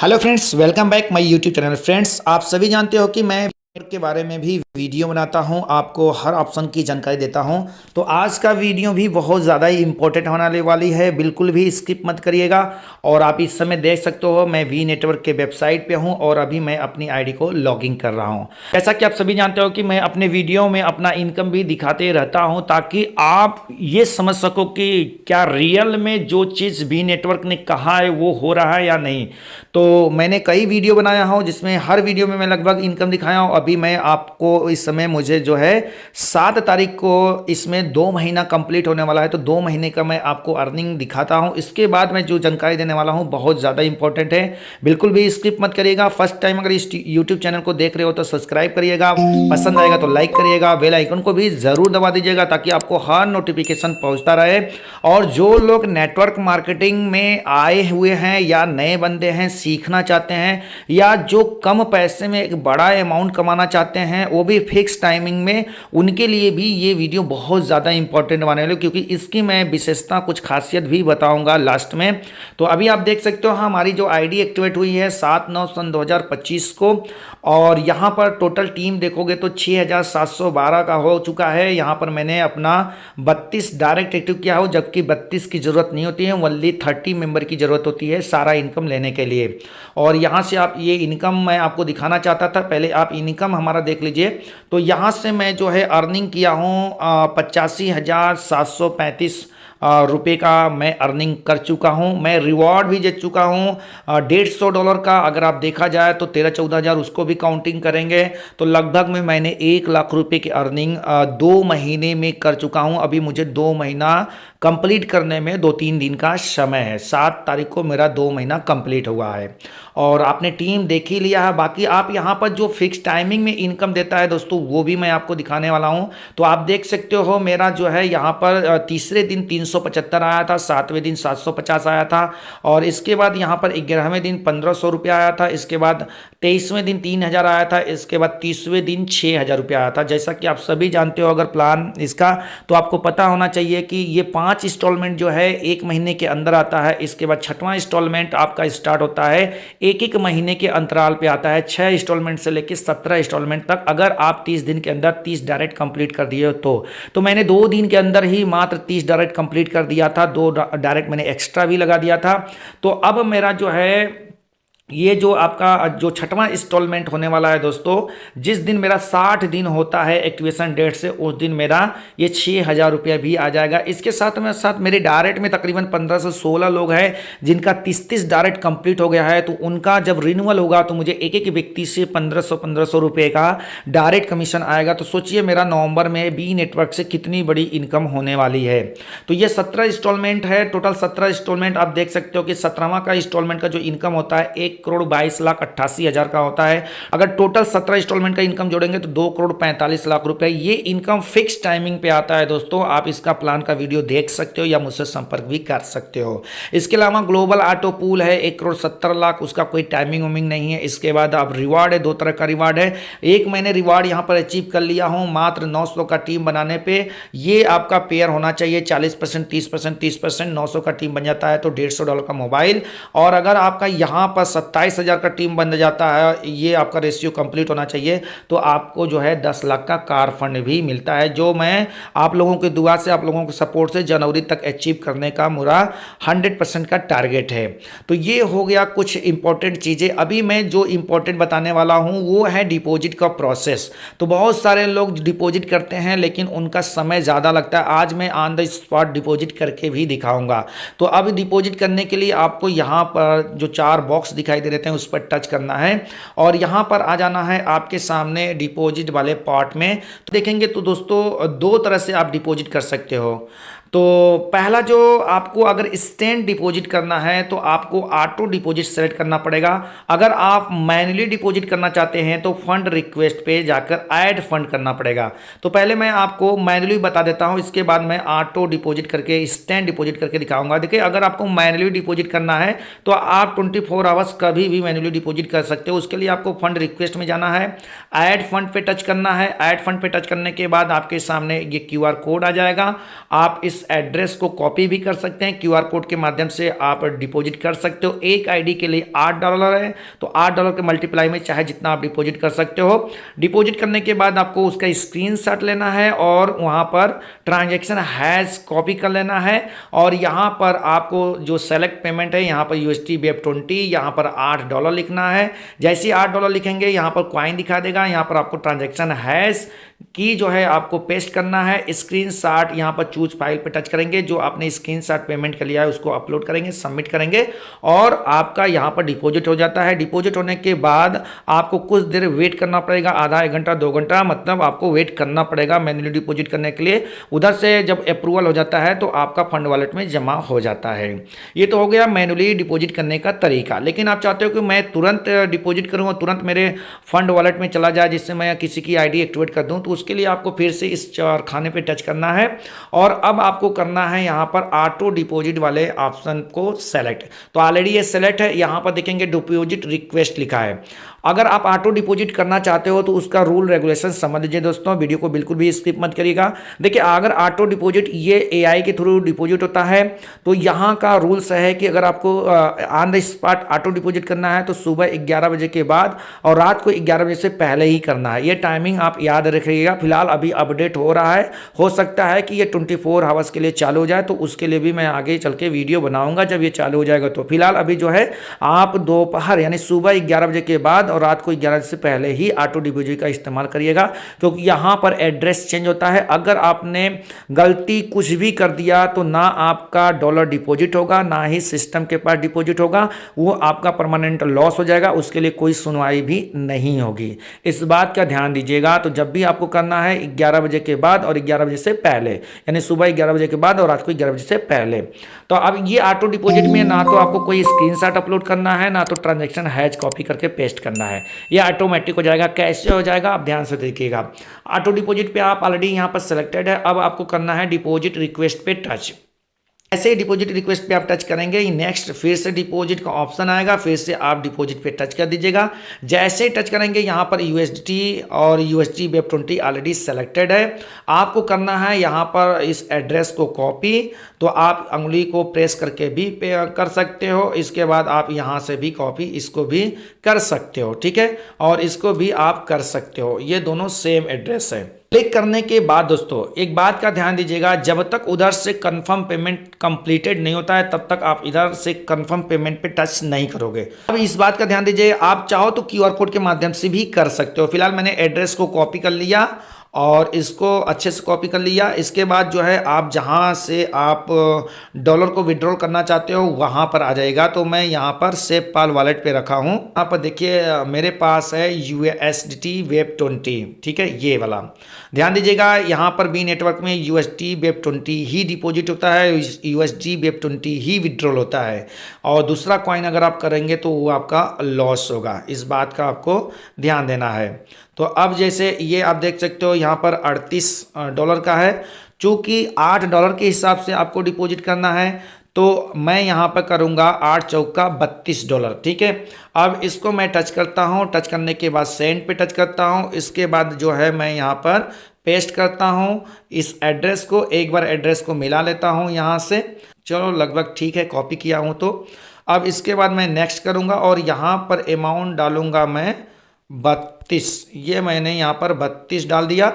Hello friends, welcome back my YouTube channel. Friends, आप सभी जानते हो कि मैं के बारे में भी वीडियो बनाता हूं, आपको हर ऑप्शन की जानकारी देता हूं। तो आज का वीडियो भी बहुत ज़्यादा ही इंपॉर्टेंट होने वाली है, बिल्कुल भी स्किप मत करिएगा। और आप इस समय देख सकते हो मैं वी नेटवर्क के वेबसाइट पे हूं और अभी मैं अपनी आईडी को लॉगिन कर रहा हूं। जैसा कि आप सभी जानते हो कि मैं अपने वीडियो में अपना इनकम भी दिखाते रहता हूं, ताकि आप ये समझ सको कि क्या रियल में जो चीज़ वी नेटवर्क ने कहा है वो हो रहा है या नहीं। तो मैंने कई वीडियो बनाया हूँ जिसमें हर वीडियो में मैं लगभग इनकम दिखाया हूँ। अभी मैं आपको इस समय मुझे जो है 7 तारीख को इसमें 2 महीना कंप्लीट होने वाला है, तो 2 महीने का मैं आपको अर्निंग दिखाता हूँ। इसके बाद मैं जो जानकारी देने वाला हूँ बहुत ज़्यादा इंपॉर्टेंट है, बिल्कुल भी स्किप मत करिएगा। फर्स्ट टाइम अगर इस यूट्यूब चैनल को देख रहे हो तो सब्सक्राइब करिएगा, पसंद आएगा तो लाइक करिएगा, बेल आइकन को भी ज़रूर दबा दीजिएगा ताकि आपको हर नोटिफिकेशन पहुँचता रहे। और जो लोग नेटवर्क मार्केटिंग में आए हुए हैं या नए बंदे हैं, सीखना चाहते हैं, या जो कम पैसे में एक बड़ा अमाउंट कमाना चाहते हैं वो भी फिक्स टाइमिंग में, उनके लिए भी ये वीडियो बहुत ज़्यादा इंपॉर्टेंट होने वाला है, क्योंकि इसकी मैं विशेषता कुछ खासियत भी बताऊंगा लास्ट में। तो अभी आप देख सकते हो हमारी जो आईडी एक्टिवेट हुई है 7/9/2025 को, और यहाँ पर टोटल टीम देखोगे तो 6712 का हो चुका है। यहाँ पर मैंने अपना 32 डायरेक्ट एक्टिव किया हो, जबकि 32 की ज़रूरत नहीं होती है, ओनली 30 मेंबर की ज़रूरत होती है सारा इनकम लेने के लिए। और यहाँ से आप ये इनकम मैं आपको दिखाना चाहता था, पहले आप इनकम हमारा देख लीजिए। तो यहाँ से मैं जो है अर्निंग किया हूँ 85,735 रुपये का मैं अर्निंग कर चुका हूं। मैं रिवॉर्ड भी जीत चुका हूं $150 का। अगर आप देखा जाए तो 13-14 हज़ार उसको भी काउंटिंग करेंगे तो लगभग में मैंने 1 लाख रुपए की अर्निंग 2 महीने में कर चुका हूं। अभी मुझे 2 महीना कंप्लीट करने में 2-3 दिन का समय है। 7 तारीख को मेरा 2 महीना कंप्लीट हुआ है और आपने टीम देख ही लिया है। बाकी आप यहाँ पर जो फिक्स टाइमिंग में इनकम देता है दोस्तों, वो भी मैं आपको दिखाने वाला हूँ। तो आप देख सकते हो मेरा जो है यहाँ पर तीसरे दिन 375 आया था, 7वें दिन 750 आया था, और इसके बाद यहाँ पर 11वें दिन 1500 रुपया आया था, इसके बाद 23वें दिन 3000 आया था, इसके बाद 30वें दिन 6000 रुपया आया था। जैसा कि आप सभी जानते हो अगर प्लान इसका, तो आपको पता होना चाहिए कि ये 5 इंस्टॉलमेंट जो है 1 महीने के अंदर आता है। इसके बाद 6वां इंस्टॉलमेंट आपका स्टार्ट होता है 1-1 महीने के अंतराल पे आता है, 6 इंस्टॉलमेंट से लेकर 17 इंस्टॉलमेंट तक, अगर आप 30 दिन के अंदर 30 डायरेक्ट कंप्लीट कर दिए तो मैंने 2 दिन के अंदर ही मात्र 30 डायरेक्ट कंप्लीट कर दिया था, 2 डायरेक्ट मैंने एक्स्ट्रा भी लगा दिया था। तो अब मेरा जो है ये जो आपका जो 6वां इंस्टॉलमेंट होने वाला है दोस्तों, जिस दिन मेरा 60 दिन होता है एक्टिवेशन डेट से, उस दिन मेरा ये 6000 रुपया भी आ जाएगा। इसके साथ में साथ मेरे डायरेक्ट में तकरीबन 15 से 16 लोग हैं जिनका 30 डायरेक्ट कंप्लीट हो गया है। तो उनका जब रिन्यूअल होगा तो मुझे एक एक व्यक्ति से 1500 रुपये का डायरेक्ट कमीशन आएगा। तो सोचिए मेरा नवंबर में बी नेटवर्क से कितनी बड़ी इनकम होने वाली है। तो ये 17 इंस्टॉलमेंट है, टोटल 17 इंस्टॉलमेंट। आप देख सकते हो कि 17वां का इंस्टॉलमेंट का जो इनकम होता है 1,22,88,000 का होता है। अगर टोटल 17 इंस्टॉलमेंट का इनकम जोड़ेंगे तो 2,45,00,000 रुपए। ये इनकम फिक्स टाइमिंग पे आता है दोस्तों। आप इसका प्लान का वीडियो देख सकते हो या मुझसे संपर्क भी कर सकते हो। इसके अलावा ग्लोबल ऑटो पूल है 1,70,00,000, उसका कोई टाइमिंग उमिंग नहीं है। इसके बाद आप रिवार्ड है, 2 तरह का रिवार्ड है। एक मैंने रिवार्ड यहाँ पर अचीव कर लिया हूँ मात्र 900 का टीम बनाने पे। ये आपका पेयर होना चाहिए 40%, 30%, 30%। 900 का टीम बन जाता है तो $150 का मोबाइल। और अगर आपका यहाँ पर 27,000 का टीम बन जाता है, ये आपका रेशियो कंप्लीट होना चाहिए, तो आपको जो है 10 लाख का कार फंड भी मिलता है, जो मैं आप लोगों की दुआ से, आप लोगों के सपोर्ट से जनवरी तक अचीव करने का मेरा 100% का टारगेट है। तो ये हो गया कुछ इंपॉर्टेंट चीज़ें। अभी मैं जो इंपॉर्टेंट बताने वाला हूँ वो है डिपॉजिट का प्रोसेस। तो बहुत सारे लोग डिपॉजिट करते हैं लेकिन उनका समय ज़्यादा लगता है। आज मैं ऑन द स्पॉट डिपॉजिट करके भी दिखाऊंगा। तो अब डिपॉजिट करने के लिए आपको यहाँ पर जो 4 बॉक्स दिखाई दे रहे हैं उस पर टच करना है और यहाँ पर आ जाना है आपके सामने डिपॉजिट वाले पार्ट में। तो देखेंगे तो दोस्तों 2 तरह से आप डिपॉजिट कर सकते हो। तो पहला जो आपको अगर इंस्टेंट डिपॉजिट करना है तो आपको ऑटो डिपॉजिट सेलेक्ट करना पड़ेगा। अगर आप मैन्युअली डिपॉजिट करना चाहते हैं तो फंड रिक्वेस्ट पे जाकर ऐड फंड करना पड़ेगा। तो पहले मैं आपको मैन्युअली बता देता हूं, इसके बाद मैं ऑटो डिपॉजिट करके इंस्टेंट डिपॉजिट करके दिखाऊंगा। देखिए अगर आपको मैन्युअली डिपॉजिट करना है तो आप 24 आवर्स कभी भी मैन्युअली डिपॉजिट कर सकते हो। उसके लिए आपको फंड रिक्वेस्ट में जाना है, ऐड फंड पे टच करना है। ऐड फंड पे टच करने के बाद आपके सामने ये QR कोड आ जाएगा। आप इस इस एड्रेस को कॉपी भी कर सकते हैं, क्यूआर कोड के माध्यम से आप डिपॉजिट कर सकते हो। एक आईडी के लिए $8 है, तो $8 के मल्टीप्लाई में चाहे जितना आप डिपॉजिट कर सकते हो। डिपॉजिट करने के बाद आपको उसका स्क्रीनशॉट लेना है और वहाँ पर ट्रांजैक्शन हैश कॉपी कर लेना है, और यहाँ पर आपको जो सेलेक्ट पेमेंट है यहाँ पर USD BEP20, यहाँ पर $8 लिखना है। जैसे ही $8 लिखेंगे यहाँ पर कॉइन दिखा देगा, यहाँ पर आपको ट्रांजैक्शन हैश की जो है आपको पेस्ट करना है। स्क्रीनशॉट यहाँ पर चूज फाइल पे टच करेंगे, जो आपने स्क्रीनशॉट पेमेंट के लिया है उसको अपलोड करेंगे, सबमिट करेंगे और आपका यहाँ पर डिपॉजिट हो जाता है। डिपॉजिट होने के बाद आपको कुछ देर वेट करना पड़ेगा, आधा 1 घंटा 2 घंटा, मतलब आपको वेट करना पड़ेगा मैन्युअली डिपॉजिट करने के लिए। उधर से जब अप्रूवल हो जाता है तो आपका फंड वॉलेट में जमा हो जाता है। ये तो हो गया मैन्युअली डिपॉजिट करने का तरीका। लेकिन आप चाहते हो कि मैं तुरंत डिपॉजिट करूँ, तुरंत मेरे फंड वॉलेट में चला जाए जिससे मैं किसी की आईडी एक्टिवेट कर दूं, तो उसके लिए आपको फिर से इस चार खाने पे टच करना है और अब आपको करना है यहाँ पर ऑटो डिपॉजिट वाले ऑप्शन को सेलेक्ट। तो ऑलरेडी ये सेलेक्ट है, यहाँ पर देखेंगे डिपॉजिट रिक्वेस्ट लिखा है। अगर आप ऑटो डिपॉजिट करना चाहते हो तो उसका रूल रेगुलेशन समझ लीजिए दोस्तों, वीडियो को बिल्कुल भी स्किप मत करिएगा। देखिए, अगर ऑटो डिपॉजिट ये AI के थ्रू डिपॉजिट होता है तो यहाँ का रूल्स है कि अगर आपको on the spot auto deposit करना है तो सुबह 11 बजे के बाद और रात को 11 बजे से पहले ही करना है। ये टाइमिंग आप याद रखिएगा। फिलहाल अभी अपडेट हो रहा है, हो सकता है कि ये 24 आवर्स के लिए चालू हो जाए, तो उसके लिए भी मैं आगे चल के वीडियो बनाऊंगा जब ये चालू हो जाएगा। तो फिलहाल अभी जो है आप दोपहर यानी सुबह 11 बजे के बाद और रात को 11 से पहले ही ऑटो डिपॉजिट का इस्तेमाल करिएगा, क्योंकि यहाँ पर एड्रेस चेंज होता है। अगर आपने गलती कुछ भी कर दिया तो ना आपका डॉलर डिपॉजिट होगा, ना ही सिस्टम के पास डिपॉजिट होगा, वो आपका परमानेंट लॉस हो जाएगा, उसके लिए कोई सुनवाई भी नहीं होगी। इस बात का ध्यान दीजिएगा। तो जब भी आपको करना है 11 बजे के बाद और 11 बजे से पहले, यानी सुबह 11 बजे के बाद और रात को 11 बजे से पहले। तो अब ये ऑटो डिपॉजिट में ना तो आपको कोई स्क्रीनशॉट अपलोड करना है, ना तो ट्रांजैक्शन हैश कॉपी करके पेस्ट करना है, ये ऑटोमेटिक हो जाएगा। कैसे हो जाएगा आप ध्यान से देखिएगा। ऑटो डिपॉजिट पे आप ऑलरेडी यहाँ पर सेलेक्टेड है, अब आपको करना है डिपॉजिट रिक्वेस्ट पे टच। ऐसे ही डिपॉजिट रिक्वेस्ट पे आप टच करेंगे, नेक्स्ट फिर से डिपॉजिट का ऑप्शन आएगा, फिर से आप डिपॉजिट पे टच कर दीजिएगा। जैसे ही टच करेंगे यहाँ पर USD और USD BEP20 ऑलरेडी सेलेक्टेड है। आपको करना है यहाँ पर इस एड्रेस को कॉपी, तो आप उंगली को प्रेस करके भी पे कर सकते हो। इसके बाद आप यहाँ से भी कॉपी इसको भी कर सकते हो, ठीक है, और इसको भी आप कर सकते हो। ये दोनों सेम एड्रेस है। क्लिक करने के बाद दोस्तों एक बात का ध्यान दीजिएगा, जब तक उधर से कंफर्म पेमेंट कंप्लीटेड नहीं होता है तब तक आप इधर से कंफर्म पेमेंट पे टच नहीं करोगे। अब इस बात का ध्यान दीजिए, आप चाहो तो QR कोड के माध्यम से भी कर सकते हो। फिलहाल मैंने एड्रेस को कॉपी कर लिया और इसको अच्छे से कॉपी कर लिया। इसके बाद जो है आप जहाँ से आप डॉलर को विड्रॉल करना चाहते हो वहाँ पर आ जाएगा। तो मैं यहाँ पर SafePal वॉलेट पे रखा हूँ। यहाँ पर देखिए मेरे पास है USDT BEP20, ठीक है, ये वाला ध्यान दीजिएगा। यहाँ पर भी नेटवर्क में USD BEP20 ही डिपॉजिट होता है, USD BEP20 ही विड्रॉल होता है, और दूसरा कॉइन अगर आप करेंगे तो वो आपका लॉस होगा। इस बात का आपको ध्यान देना है। तो अब जैसे ये आप देख सकते हो यहाँ पर $38 का है, चूँकि $8 के हिसाब से आपको डिपॉजिट करना है, तो मैं यहाँ पर करूँगा 8 चौका $32, ठीक है। अब इसको मैं टच करता हूँ, टच करने के बाद सेंड पे टच करता हूँ। इसके बाद जो है मैं यहाँ पर पेस्ट करता हूँ इस एड्रेस को, एक बार एड्रेस को मिला लेता हूँ यहाँ से। चलो लगभग ठीक है, कॉपी किया हूँ। तो अब इसके बाद मैं नेक्स्ट करूँगा और यहाँ पर अमाउंट डालूँगा मैं 32। ये मैंने यहाँ पर 32 डाल दिया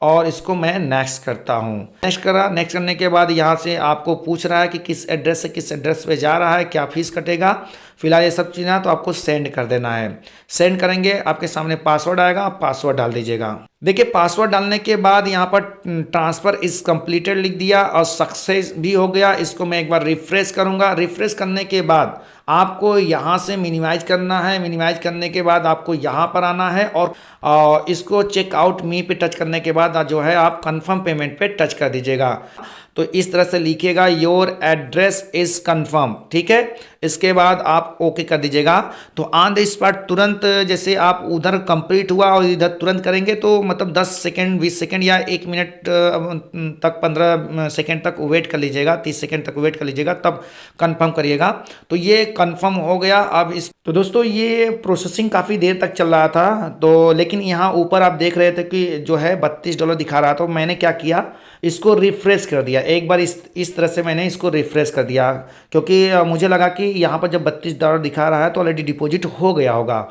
और इसको मैं नेक्स्ट करता हूँ। नेक्स्ट करा, नेक्स्ट करने के बाद यहाँ से आपको पूछ रहा है कि किस एड्रेस से किस एड्रेस पे जा रहा है, क्या फीस कटेगा। फिलहाल ये सब चीज़ें तो आपको सेंड कर देना है। सेंड करेंगे आपके सामने पासवर्ड आएगा, आप पासवर्ड डाल दीजिएगा। देखिए पासवर्ड डालने के बाद यहाँ पर ट्रांसफ़र इज़ कम्प्लीटेड लिख दिया और सक्सेस भी हो गया। इसको मैं एक बार रिफ्रेश करूँगा। रिफ्रेश करने के बाद आपको यहाँ से मिनिमाइज करना है। मिनिमाइज करने के बाद आपको यहाँ पर आना है और इसको चेकआउट मी पे टच करने के बाद जो है आप कंफर्म पेमेंट पे टच कर दीजिएगा। तो इस तरह से लिखिएगा योर एड्रेस इज़ कंफर्म, ठीक है। इसके बाद आप ओके कर दीजिएगा। तो ऑन द स्पॉट तुरंत जैसे आप उधर कंप्लीट हुआ और इधर तुरंत करेंगे तो मतलब 10 सेकेंड 20 सेकेंड या 1 मिनट तक 15 सेकेंड तक वेट कर लीजिएगा, 30 सेकेंड तक वेट कर लीजिएगा, तब कंफर्म करिएगा। तो ये कंफर्म हो गया। अब इस तो दोस्तों ये प्रोसेसिंग काफ़ी देर तक चल रहा था, तो लेकिन यहाँ ऊपर आप देख रहे थे कि जो है $32 दिखा रहा था। तो मैंने क्या किया, इसको रिफ्रेश कर दिया। एक बार इस तरह से मैंने इसको रिफ़्रेश कर दिया, क्योंकि मुझे लगा कि यहाँ पर जब $32 दिखा रहा है तो ऑलरेडी डिपॉजिट हो गया होगा।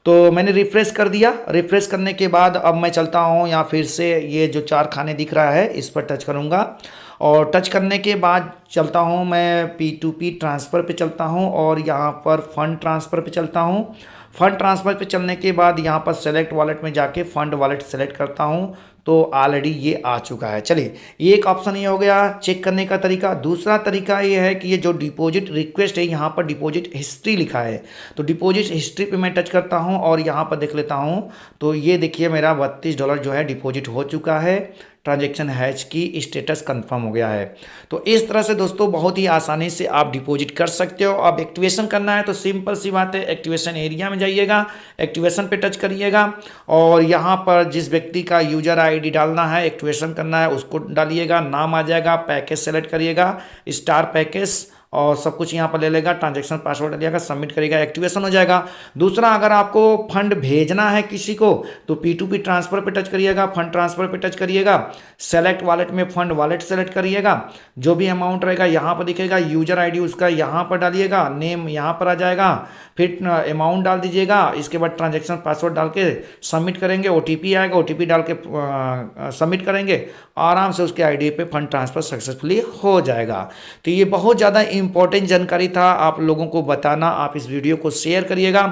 तो मैंने रिफ़्रेश कर दिया। रिफ़्रेश करने के बाद अब मैं चलता हूँ यहाँ फिर से ये जो 4 खाने दिख रहा है इस पर टच करूँगा, और टच करने के बाद चलता हूँ मैं P2P ट्रांसफ़र पे चलता हूँ और यहाँ पर फ़ंड ट्रांसफ़र पे चलता हूँ। फ़ंड ट्रांसफ़र पे चलने के बाद यहाँ पर सेलेक्ट वॉलेट में जाके फ़ंड वॉलेट सेलेक्ट करता हूँ, तो ऑलरेडी ये आ चुका है। चलिए, ये एक ऑप्शन ये हो गया चेक करने का तरीका। दूसरा तरीका ये है कि ये जो डिपॉजिट रिक्वेस्ट है, यहाँ पर डिपॉजिट हिस्ट्री लिखा है, तो डिपॉजिट हिस्ट्री पे मैं टच करता हूँ और यहाँ पर देख लेता हूँ। तो ये देखिए मेरा $32 जो है डिपॉजिट हो चुका है। ट्रांजैक्शन हैच की स्टेटस कंफर्म हो गया है। तो इस तरह से दोस्तों बहुत ही आसानी से आप डिपॉजिट कर सकते हो। अब एक्टिवेशन करना है तो सिंपल सी बात है, एक्टिवेशन एरिया में जाइएगा, एक्टिवेशन पे टच करिएगा और यहाँ पर जिस व्यक्ति का यूजर आईडी डालना है, एक्टिवेशन करना है, उसको डालिएगा, नाम आ जाएगा, पैकेज सेलेक्ट करिएगा, स्टार पैकेज, और सब कुछ यहाँ पर ले लेगा, ट्रांजैक्शन पासवर्ड डालिएगा, सबमिट करिएगा, एक्टिवेशन हो जाएगा। दूसरा, अगर आपको फंड भेजना है किसी को तो P2P ट्रांसफ़र पे टच करिएगा, फंड ट्रांसफ़र पे टच करिएगा, सेलेक्ट वॉलेट में फंड वॉलेट सेलेक्ट करिएगा, जो भी अमाउंट रहेगा यहाँ पर दिखेगा, यूजर आईडी उसका यहाँ पर डालिएगा, नेम यहाँ पर आ जाएगा, फिर अमाउंट डाल दीजिएगा, इसके बाद ट्रांजैक्शन पासवर्ड डाल के सबमिट करेंगे, OTP आएगा, OTP डाल के सबमिट करेंगे, आराम से उसके आईडी पे फंड ट्रांसफ़र सक्सेसफुली हो जाएगा। तो ये बहुत ज़्यादा इंपॉर्टेंट जानकारी था आप लोगों को बताना। आप इस वीडियो को शेयर करिएगा।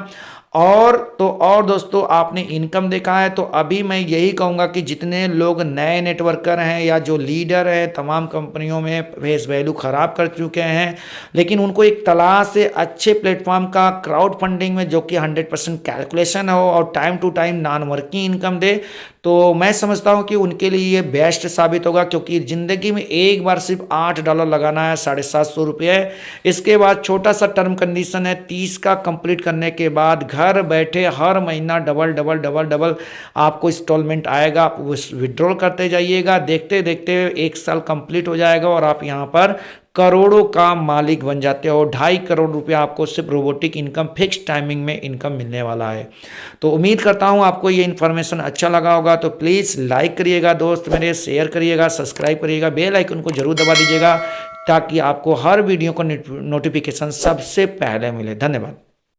और दोस्तों, आपने इनकम देखा है, तो अभी मैं यही कहूँगा कि जितने लोग नए नेटवर्कर हैं या जो लीडर हैं तमाम कंपनियों में फेस वैल्यू ख़राब कर चुके हैं, लेकिन उनको एक तलाश से अच्छे प्लेटफॉर्म का क्राउड फंडिंग में जो कि 100% कैलकुलेशन हो और time to time non working income दे, तो मैं समझता हूँ कि उनके लिए ये बेस्ट साबित होगा। क्योंकि ज़िंदगी में एक बार सिर्फ $8 लगाना है, 750 रुपये। इसके बाद छोटा सा टर्म कंडीशन है, 30 का कंप्लीट करने के बाद घर बैठे हर महीना डबल डबल डबल डबल आपको इंस्टॉलमेंट आएगा। आप विड्रॉल करते जाइएगा, देखते देखते 1 साल कंप्लीट हो जाएगा और आप यहाँ पर करोड़ों का मालिक बन जाते हो। 2.5 करोड़ रुपया आपको सिर्फ रोबोटिक इनकम फिक्स टाइमिंग में इनकम मिलने वाला है। तो उम्मीद करता हूँ आपको ये इन्फॉर्मेशन अच्छा लगा होगा। तो प्लीज़ लाइक करिएगा दोस्त मेरे, शेयर करिएगा, सब्सक्राइब करिएगा, बेल आइकन को जरूर दबा दीजिएगा ताकि आपको हर वीडियो का नोटिफिकेशन सबसे पहले मिले। धन्यवाद।